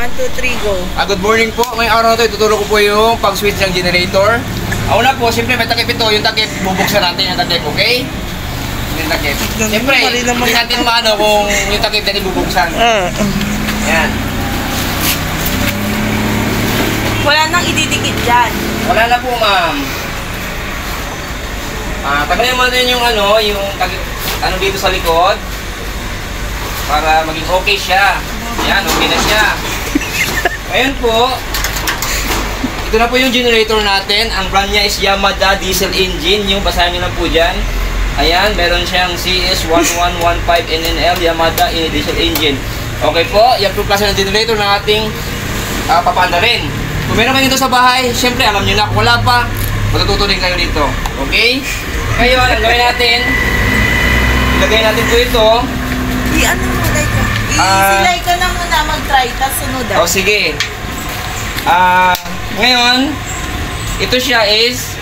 1, 2, 3, go. Good morning po. Ngayong araw na ito, ituturo ko po yung pag-switch ng generator. Una po, siyempre may takip ito. Yung takip, bubuksan natin yung takip, okay? Yung takip. Siyempre, hindi natin maano kung yung takip natin bubuksan. Yan. Wala nang ididikit dyan. Wala na po, ma'am. Tagalin mo natin yung ano, yung takip, ano dito sa likod. Para maging okay siya. Yan, okay na siya. Ngayon po, ito na po yung generator natin. Ang brand niya is Yamada diesel engine. Yung basahin nyo lang po dyan. Ayan, meron siyang CS1115NNL Yamada diesel engine. Okay po, yan po klase ng generator ng ating papanda rin. Kung meron kayo dito sa bahay, syempre alam nyo na. Kung wala pa, matututo din kayo dito. Okay? Ngayon, ang gawin natin, ilagay natin po ito. Ano mo, Laika? Isilay ka na muna mag-try, tapos sunod O sige. Ngayon, ito siya is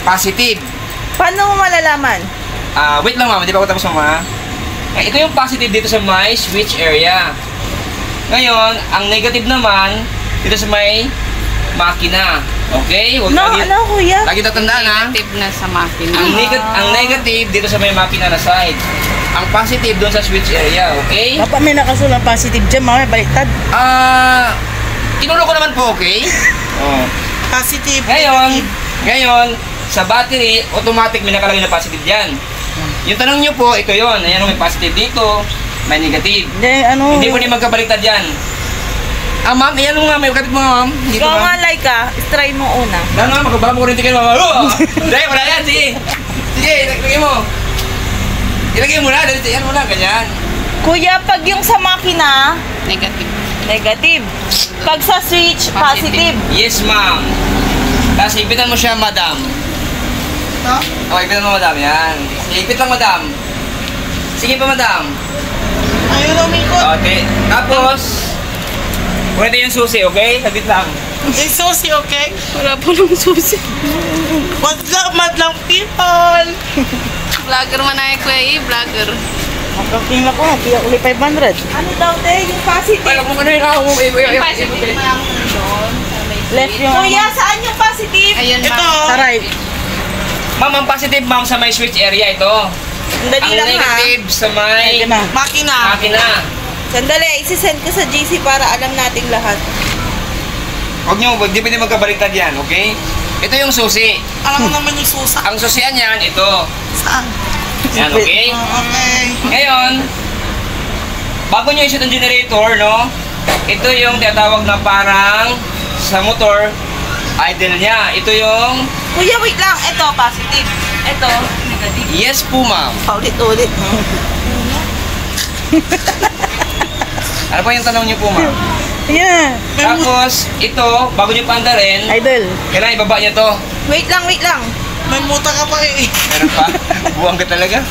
positive. Paano mo malalaman? Wait lang mama, hindi pa ako tapos mama. Ito yung positive dito sa may switch area. Ngayon, ang negative naman dito sa may makina. Okay? Huwag kuya. lagi tatandaan ha. Negative na sa makina. Ang negative dito sa may makina na side. Ang positive doon sa switch area, okay? Papa, may nakasulang positive dyan, mamaya baliktad. Tinulo ko naman po, okay? Positive. Ngayon, sa battery, automatic may nakalagay na positive dyan. Yung tanong nyo po, ito yon. Ayan, may positive dito, may negative. Hindi po din magkabaliktad yan. Ma'am, ayan mo nga, may kapit mo nga, ma'am. Ikaw nga, Laika, try mo una. Magkababa mo rin tingin, ma'am. Hindi, wala yan, sige. Sige, ilagay mo. Ilagay mo na, yan mo na, ganyan. Kuya, pag yung sa makina, Negative. pag sa switch, positive. Yes, ma'am. Tapos, ipitan mo siya, madam. No? Okay, ipitan mo, madam. Yan. Sige, ipit lang, madam. Sige pa, madam. Ayun, umikot. Okay. Tapos, pwede yung susi, okay? Saglit lang. May susi, okay? Wala po ng susi. What's up, madlang people? Vlogger man ay kuya vlogger. Magkaking ako, kaya uli 500. Ano daw, te? Yung positive. Ay, kung ano yung ako mo, Yung positive mo lang doon. Left yung Kuya, saan yung positive? Ayun, ito. ma'am. Taray. Ma'am, ang positive, ma'am, sa may switch area ito. Sandali Ang lang ha. negative sa may Makina. Sandali, isi-send ko sa GC para alam nating lahat. Huwag nyo, hindi pwede magkabaliktad yan, okay? Ito yung susi. Alam mo naman yung susa. Ang susian yan, ito. Saan? Yan, okay? Okay. Ngayon, bago nyo isut ang generator, no? Ito yung tinatawag na parang sa motor, idle niya. Ito yung... Kuya, wait lang. Ito, positive. Ito, negative. Yes po, ma'am. Paulit-ulit. Ano pa yung tanong nyo po, ma'am? Yeah. Tapos, ito, bago nyo paandarin, Idol. kailangan ibaba nyo to. Wait lang, wait lang. May muta ka pa eh. Meron pa? Buwang ka talaga?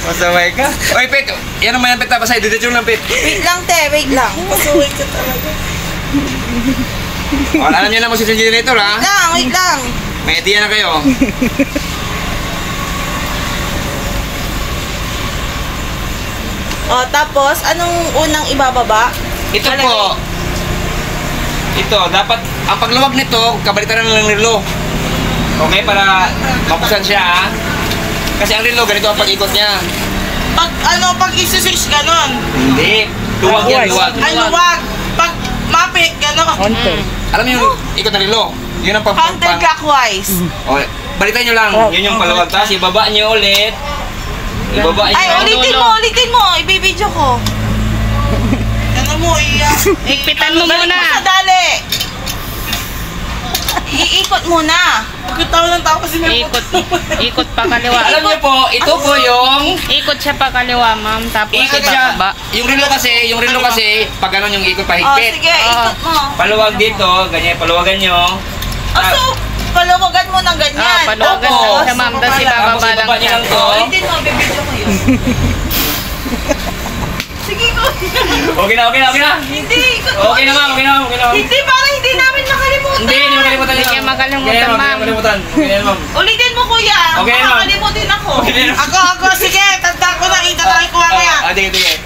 Masamay ka? Oy, Pet! Yan naman yung Pet. Tapos ay, dito lang, Pet. Wait lang, te. Wait lang. Pasuway ka talaga. Alam nyo na mo si generator, ha? Wait lang. May idea na kayo. Tapos, anong unang ibababa? Ito po. Ito, dapat, ang pagluwag nito, kabalitaran lang ng relo. Okay, para mabuksan siya, ha? Kasi ang relo, ganito ang pag-ikot niya. Pag isi-switch ganon? Hindi. Luwag yan, luwag. Ay, luwag. Pag mapit, ganon. Alam niyo yung ikot ng relo? Yun ang Counterclockwise. Okay, balitan nyo lang. Yun yung paluwag. Tapos, ibaba nyo ulit. Ibaba nyo. Ay, ulitin mo. Ibibidyo ko. Ano mo, Ikpitan mo muna. Dali. Iikot muna. Pagkatawa ng tao kasi may Ikot pa kaliwa. Alam niyo po, ito po yung... Ikot siya pa kaliwa, ma'am. Tapos Ikot siya. ibaba. Yung relo kasi, pag gano'n yung ikot pahigpit. Sige, ikot mo. Paluwag dito, ganyan, paluwagan nyo. So, paluwagan mo ng ganyan. Paluwagan lang siya, ma'am. Tapos ibababa lang ibaba nyo siya. lang to. Ulitin mo, bibidyo ko yun. Sige ko. Okay na. Hindi, ikot mo. Okay na, ma'am. Hindi, para hindi namin makalimutan. Hindi makalimutan. Hindi kayo makalimutan, ma'am. Okay na, ma'am. Ulitin mo, kuya. Okay, ma'am. Makalimutin ako. Okay na. Ako, sige. Tanda ko na. Itatry ko mamaya. Sige.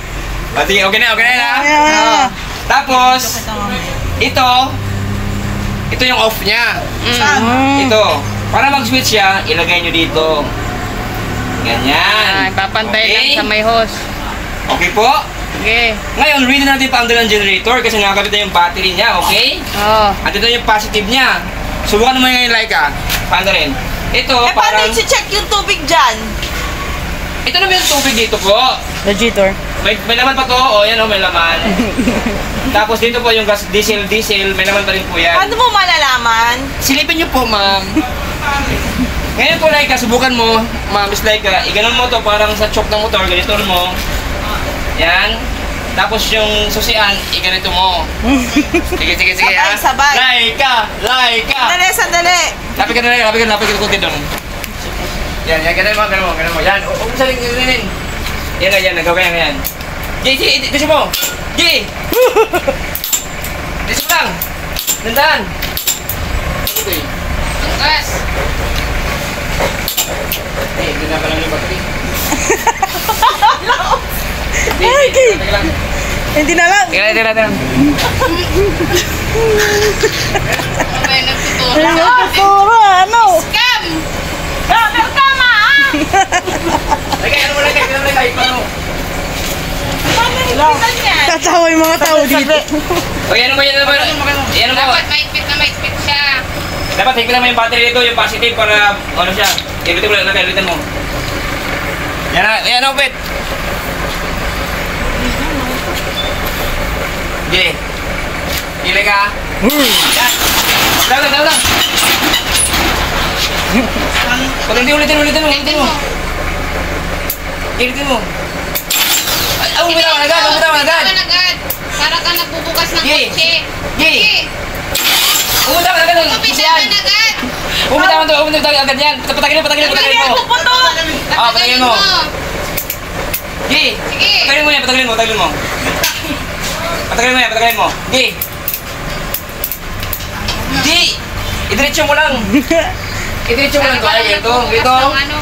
Sige, okay na. Tapos, ito yung off niya. Ito. Para mag-switch siya, ilagay nyo dito. Ganyan. Ay, papantay Okay? lang sa may hose. Okay po? Sige. Ngayon, ready natin paandar ng generator kasi nakakabit na yung battery niya, okay? Oo. At ito yung positive niya. Subukan mo yung Laika. Paano rin? Ito, Eh, paano parang... i-check yung tubig dyan? Ito naman yung tubig dito po. Regitor. May laman pa to. O, yan o, may laman. Tapos dito po yung gas, diesel. May laman pa rin po yan. Paano mo malalaman? Silipin niyo po, ma'am. Ngayon po, Laika, subukan mo, ma'am, Miss Laika. Iganon mo to parang sa choke ng motor. Ganito mo. Yan. Tapos yung susian, iganito mo. Sige, ha? Sabay. Laika! Sandali. Lapit ka na kunti doon. Yan, ganun mo. Yan, umisa rin. Yan, nagawin yan. Jay, diso mo! Jay! Diso mo lang! Nandaan! Okay. Gas. Hindi na pa lang yung battery. Hindi na lang. Tingnan. May nagtuturo. Puro, ano? Scam! Tama! Lagay, ano mo lagay? Paano? Tatawa yung mga tao dito. O, yan mo. Dapat maigpit na maigpit siya. Dapat higpitan mo yung battery dito, yung positive para ano siya. Ilitin mo lang, ilitin mo. Yan o, Pet. Okay. Gila ka. Yan. Daw lang. Ulitin mo. Ilitin mo. Umitaw ka agad. Para ka nagbubukas ng Gay. kotse. Gay. Umitaw ka agad. Umpisahan agad. Umitaw agad yan. Patagilin mo. Patagilin mo. Gi. Sige. Patagilin mo. Patagilin mo. Gi. Idiretso mo lang. Ito. Ano?